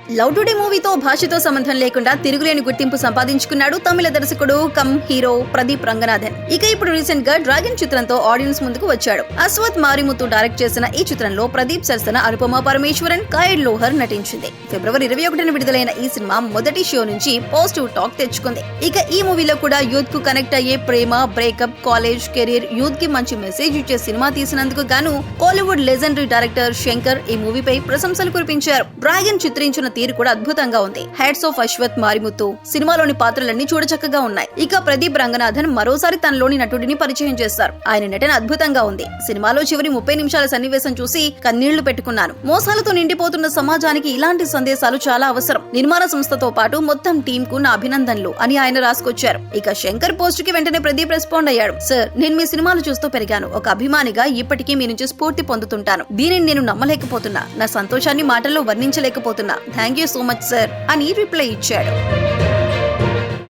Love today మూవీతో భాషతో సంబంధం లేకుండా తిరుగులేని గుర్తింపు సంపాదించుకున్నాడు తమిళ దర్శకుడు కమ్ హీరో ప్రదీప్ రంగనాథన్. ఇక ఇప్పుడు రీసెంట్ గా డ్రాగన్ చిత్రంతో ఆడియన్స్ ముందుకు వచ్చాడు. అశ్వత్ మారిముత్తు డైరెక్ట్ చేసిన ఈ చిత్రంలో ప్రదీప్ సరసన అనుపమ పరమేశ్వరన్, కాయడ్ లోహర్ నటించింది. ఫిబ్రవరి 21న విడుదలైన ఈ సినిమా మొదటి షో నుంచి పాజిటివ్ టాక్ తెచ్చుకుంది. ఇక ఈ మూవీలో కూడా యూత్ కు కనెక్ట్ అయ్యే ప్రేమ, బ్రేకప్, కాలేజ్, కెరీర్, యూత్ కి మంచి మెసేజ్ ఇచ్చే సినిమా తీసినందుకు గాను కోలీవుడ్ లెజెండరీ డైరెక్టర్ శంకర్ ఈ మూవీపై ప్రశంసలు కురిపించారు. డ్రాగన్ చిత్రించిన తీరు కూడా అద్భుతంగా ఉంది. Hats off Ashwath Marimuthu. సినిమాలోని పాత్రలన్నీ చూడచక్కగా ఉన్నాయి. ఇక ప్రదీప్ రంగనాథన్ మరోసారి తనలోని నటుడిని పరిచయం చేస్తారు. ఆయన నటన అద్భుతంగా ఉంది. సినిమాలో చివరి 30 నిమిషాల సన్నివేశం చూసి కన్నీళ్లు పెట్టుకున్నాను. మోసాలతో నిండిపోతున్న సమాజానికి ఇలాంటి సందేశాలు చాలా అవసరం. నిర్మాణ సంస్థతో పాటు మొత్తం టీం కు నా అభినందనలు అని ఆయన రాసుకొచ్చారు. ఇక శంకర్ పోస్ట్ కి వెంటనే ప్రదీప్ రెస్పాండ్ అయ్యాడు. సార్, నేను మీ సినిమాలు చూస్తూ పెరిగాను. ఒక అభిమానిగా ఇప్పటికీ మీ నుంచి స్ఫూర్తి పొందుతుంటాను. దీనిని నేను నమ్మలేకపోతున్నా. నా సంతోషాన్ని మాటల్లో వర్ణించలేకపోతున్నా. Thank you so much sir అని రిప్లై ఇచ్చాడు.